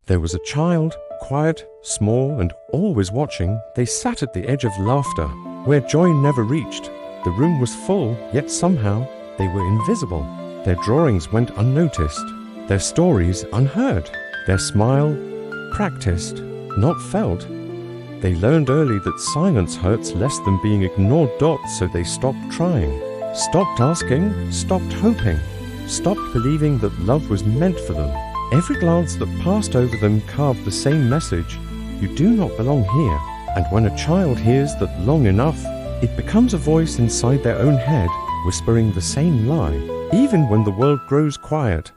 There was a child, quiet, small, and always watching. They sat at the edge of laughter, where joy never reached. The room was full, yet somehow they were invisible. Their drawings went unnoticed, their stories unheard, their smile practiced, not felt. They learned early that silence hurts less than being ignored. So they stopped trying, stopped asking, stopped hoping, stopped believing that love was meant for them. Every glance that passed over them carved the same message: you do not belong here. And when a child hears that long enough, it becomes a voice inside their own head, whispering the same lie. Even when the world grows quiet,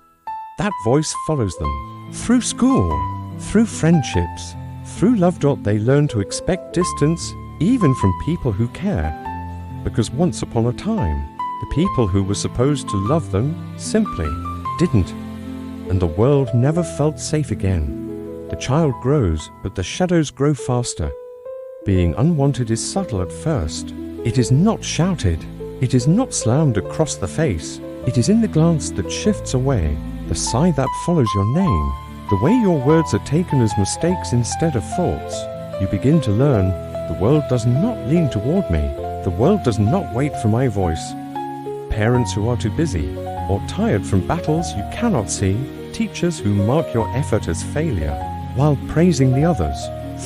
that voice follows them. Through school, through friendships, through love. They learn to expect distance, even from people who care. Because once upon a time, the people who were supposed to love them simply didn't. And the world never felt safe again. The child grows, but the shadows grow faster. Being unwanted is subtle at first. It is not shouted. It is not slammed across the face. It is in the glance that shifts away, the sigh that follows your name, the way your words are taken as mistakes instead of thoughts. You begin to learn, the world does not lean toward me. The world does not wait for my voice. Parents who are too busy or tired from battles you cannot see, teachers who mark your effort as failure while praising the others,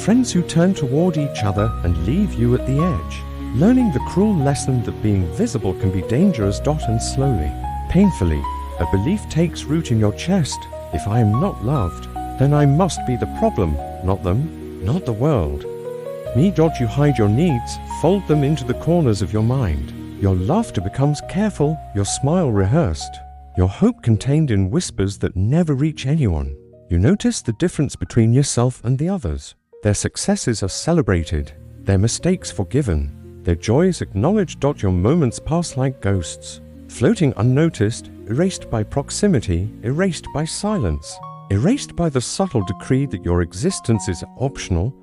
friends who turn toward each other and leave you at the edge, learning the cruel lesson that being visible can be dangerous. And slowly, painfully, a belief takes root in your chest: if I am not loved, then I must be the problem, not them, not the world. You hide your needs, fold them into the corners of your mind. Your laughter becomes careful, your smile rehearsed, your hope contained in whispers that never reach anyone. You notice the difference between yourself and the others. Their successes are celebrated, their mistakes forgiven, their joys acknowledged. Your moments pass like ghosts, floating unnoticed, erased by proximity, erased by silence, erased by the subtle decree that your existence is optional.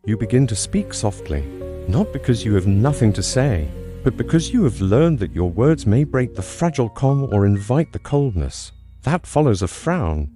You begin to speak softly, not because you have nothing to say, but because you have learned that your words may break the fragile calm or invite the coldness. That follows a frown.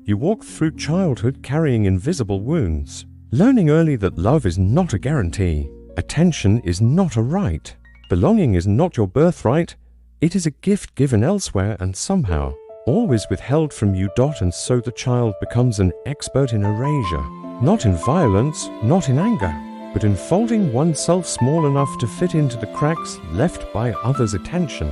You walk through childhood carrying invisible wounds, learning early that love is not a guarantee, attention is not a right, belonging is not your birthright, it is a gift given elsewhere and somehow always withheld from you. And so the child becomes an expert in erasure, not in violence, not in anger, but in folding oneself small enough to fit into the cracks left by others' attention.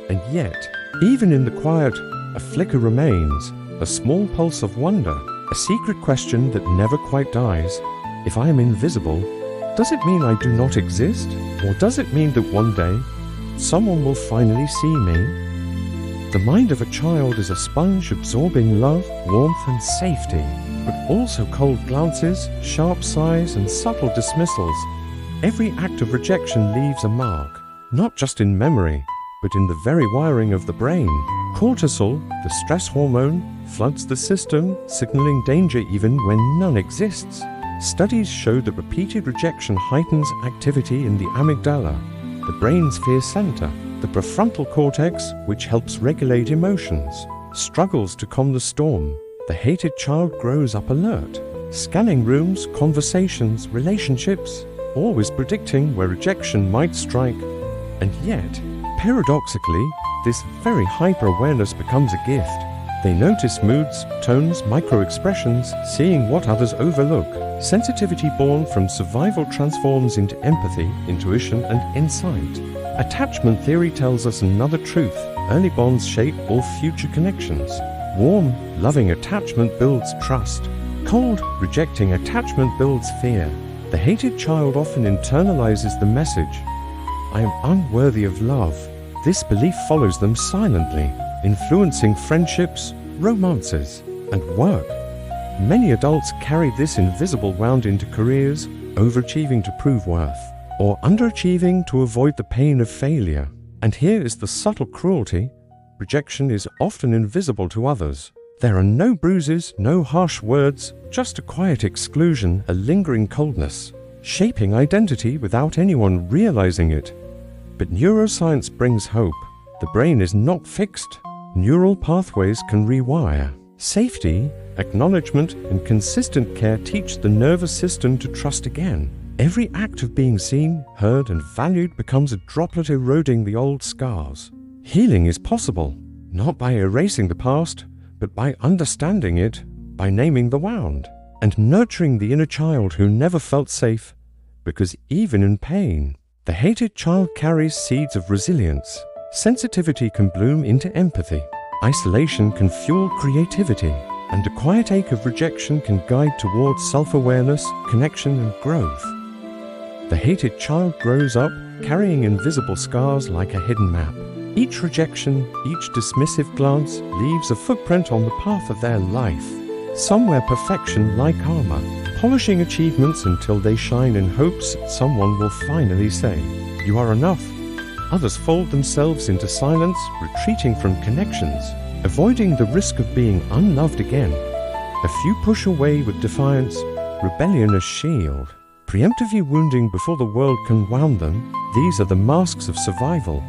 And yet, even in the quiet, a flicker remains, a small pulse of wonder, a secret question that never quite dies. If I am invisible, does it mean I do not exist? Or does it mean that one day, someone will finally see me? The mind of a child is a sponge absorbing love, warmth, and safety, but also cold glances, sharp sighs, and subtle dismissals. Every act of rejection leaves a mark, not just in memory, but in the very wiring of the brain. Cortisol, the stress hormone, floods the system, signaling danger even when none exists. Studies show that repeated rejection heightens activity in the amygdala, the brain's fear center. The prefrontal cortex, which helps regulate emotions, struggles to calm the storm. The hated child grows up alert, scanning rooms, conversations, relationships, always predicting where rejection might strike. And yet, paradoxically, this very hyper-awareness becomes a gift. They notice moods, tones, micro-expressions, seeing what others overlook. Sensitivity born from survival transforms into empathy, intuition, and insight. Attachment theory tells us another truth. Early bonds shape all future connections. Warm, loving attachment builds trust. Cold, rejecting attachment builds fear. The hated child often internalizes the message, I am unworthy of love. This belief follows them silently, influencing friendships, romances, and work. Many adults carry this invisible wound into careers, overachieving to prove worth, or underachieving to avoid the pain of failure. And here is the subtle cruelty. Rejection is often invisible to others. There are no bruises, no harsh words, just a quiet exclusion, a lingering coldness, shaping identity without anyone realizing it. But neuroscience brings hope. The brain is not fixed. Neural pathways can rewire. Safety, acknowledgement, and consistent care teach the nervous system to trust again. Every act of being seen, heard, and valued becomes a droplet eroding the old scars. Healing is possible, not by erasing the past, but by understanding it, by naming the wound, and nurturing the inner child who never felt safe, because even in pain, the hated child carries seeds of resilience. Sensitivity can bloom into empathy. Isolation can fuel creativity, and a quiet ache of rejection can guide towards self-awareness, connection, and growth. The hated child grows up, carrying invisible scars like a hidden map. Each rejection, each dismissive glance leaves a footprint on the path of their life. Some wear perfection like armor, polishing achievements until they shine in hopes someone will finally say, "You are enough." Others fold themselves into silence, retreating from connections, avoiding the risk of being unloved again. A few push away with defiance, rebellion as shield. Preemptively wounding before the world can wound them, these are the masks of survival.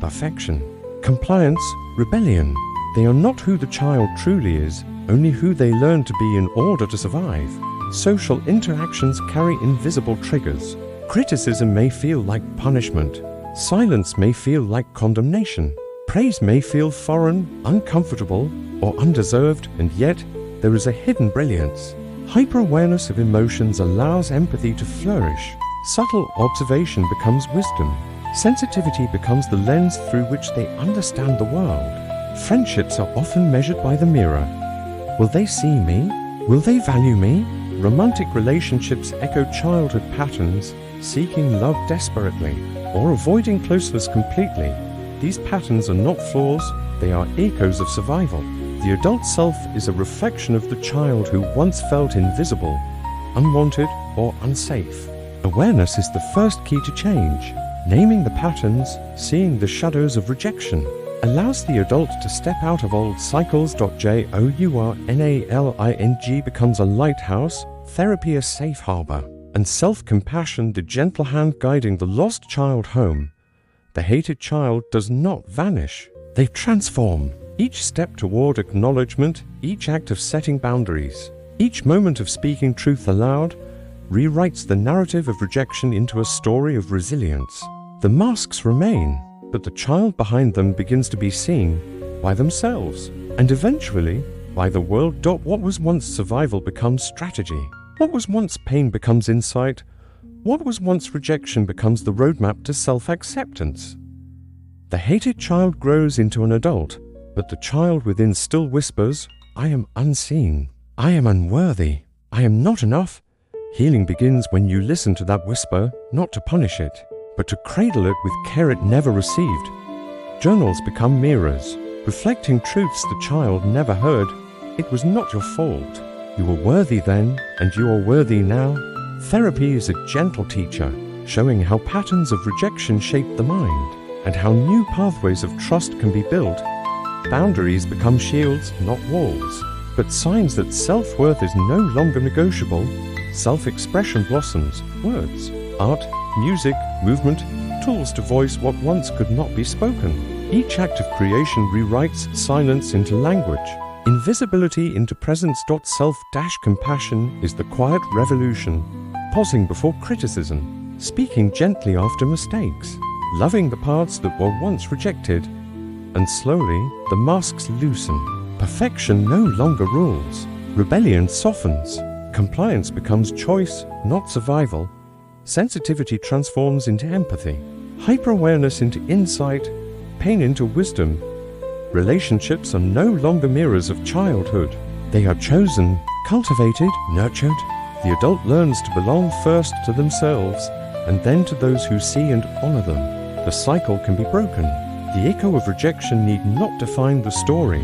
Perfection, compliance, rebellion. They are not who the child truly is, only who they learn to be in order to survive. Social interactions carry invisible triggers. Criticism may feel like punishment. Silence may feel like condemnation. Praise may feel foreign, uncomfortable, or undeserved, and yet there is a hidden brilliance. Hyper-awareness of emotions allows empathy to flourish. Subtle observation becomes wisdom. Sensitivity becomes the lens through which they understand the world. Friendships are often measured by the mirror. Will they see me? Will they value me? Romantic relationships echo childhood patterns, seeking love desperately, or avoiding closeness completely. These patterns are not flaws, they are echoes of survival. The adult self is a reflection of the child who once felt invisible, unwanted, or unsafe. Awareness is the first key to change. Naming the patterns, seeing the shadows of rejection, allows the adult to step out of old cycles. Journaling becomes a lighthouse, therapy a safe harbor, and self-compassion the gentle hand guiding the lost child home. The hated child does not vanish. They transform. Each step toward acknowledgement, each act of setting boundaries, each moment of speaking truth aloud, rewrites the narrative of rejection into a story of resilience. The masks remain, but the child behind them begins to be seen by themselves, and eventually by the world. What was once survival becomes strategy. What was once pain becomes insight. What was once rejection becomes the roadmap to self-acceptance. The hated child grows into an adult, but the child within still whispers, "I am unseen. I am unworthy. I am not enough." Healing begins when you listen to that whisper, not to punish it, but to cradle it with care it never received. Journals become mirrors, reflecting truths the child never heard. It was not your fault. You were worthy then, and you are worthy now. Therapy is a gentle teacher, showing how patterns of rejection shape the mind, and how new pathways of trust can be built. Boundaries become shields, not walls, but signs that self-worth is no longer negotiable. Self-expression blossoms, words, art, music, movement, tools to voice what once could not be spoken. Each act of creation rewrites silence into language, invisibility into presence. Self-compassion is the quiet revolution, pausing before criticism, speaking gently after mistakes, loving the parts that were once rejected, and slowly the masks loosen. Perfection no longer rules. Rebellion softens. Compliance becomes choice, not survival. Sensitivity transforms into empathy. Hyper-awareness into insight. Pain into wisdom. Relationships are no longer mirrors of childhood. They are chosen, cultivated, nurtured. The adult learns to belong first to themselves, and then to those who see and honor them. The cycle can be broken. The echo of rejection need not define the story.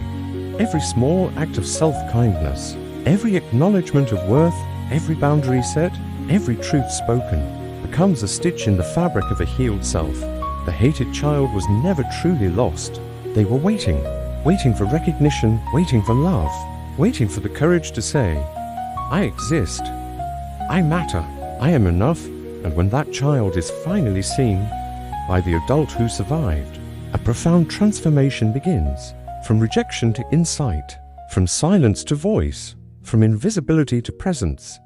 Every small act of self-kindness, every acknowledgement of worth, every boundary set, every truth spoken, becomes a stitch in the fabric of a healed self. The hated child was never truly lost. They were waiting for recognition, waiting for love, waiting for the courage to say, "I exist. I matter. I am enough." And when that child is finally seen by the adult who survived, a profound transformation begins. From rejection to insight, from silence to voice, from invisibility to presence.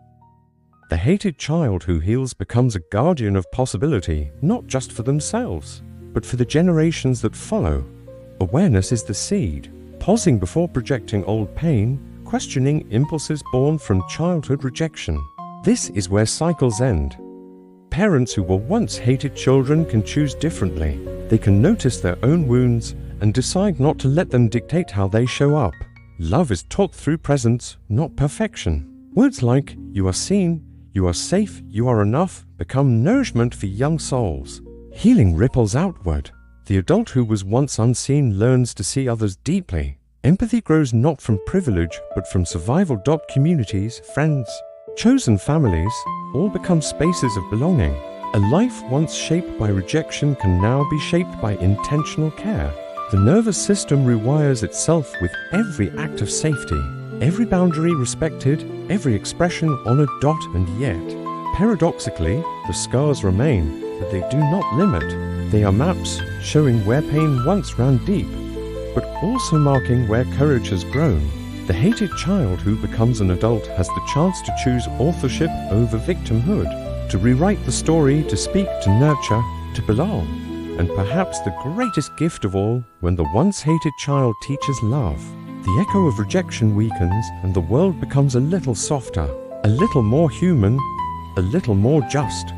The hated child who heals becomes a guardian of possibility, not just for themselves, but for the generations that follow. Awareness is the seed, pausing before projecting old pain, questioning impulses born from childhood rejection. This is where cycles end. Parents who were once hated children can choose differently. They can notice their own wounds and decide not to let them dictate how they show up. Love is taught through presence, not perfection. Words like, "you are seen," "you are safe," "you are enough," become nourishment for young souls. Healing ripples outward. The adult who was once unseen learns to see others deeply. Empathy grows not from privilege, but from survival. Communities, friends, chosen families, all become spaces of belonging. A life once shaped by rejection can now be shaped by intentional care. The nervous system rewires itself with every act of safety, every boundary respected, every expression honored. And yet, paradoxically, the scars remain, but they do not limit. They are maps showing where pain once ran deep, but also marking where courage has grown. The hated child who becomes an adult has the chance to choose authorship over victimhood, to rewrite the story, to speak, to nurture, to belong. And perhaps the greatest gift of all, when the once hated child teaches love, the echo of rejection weakens and the world becomes a little softer, a little more human, a little more just.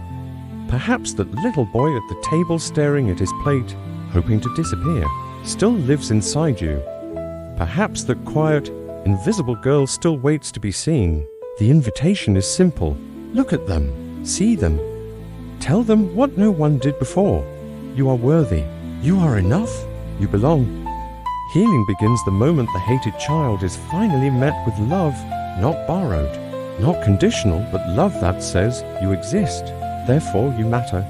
Perhaps that little boy at the table staring at his plate, hoping to disappear, still lives inside you. Perhaps that quiet, invisible girl still waits to be seen. The invitation is simple. Look at them, see them. Tell them what no one did before. You are worthy. You are enough. You belong. Healing begins the moment the hated child is finally met with love, not borrowed, not conditional, but love that says you exist, therefore you matter.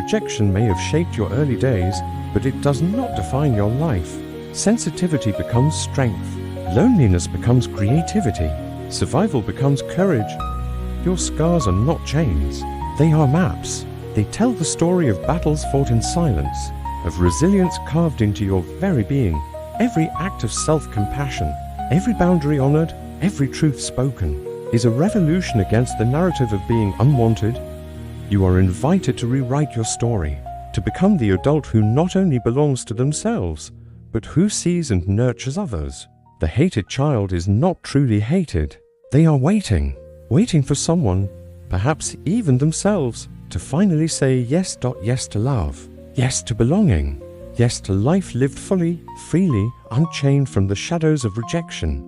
Rejection may have shaped your early days, but it does not define your life. Sensitivity becomes strength. Loneliness becomes creativity. Survival becomes courage. Your scars are not chains. They are maps. They tell the story of battles fought in silence, of resilience carved into your very being. Every act of self-compassion, every boundary honored, every truth spoken, is a revolution against the narrative of being unwanted. You are invited to rewrite your story, to become the adult who not only belongs to themselves, but who sees and nurtures others. The hated child is not truly hated. They are waiting for someone, perhaps even themselves, to finally say yes to love, yes to belonging, yes to life lived fully, freely, unchained from the shadows of rejection.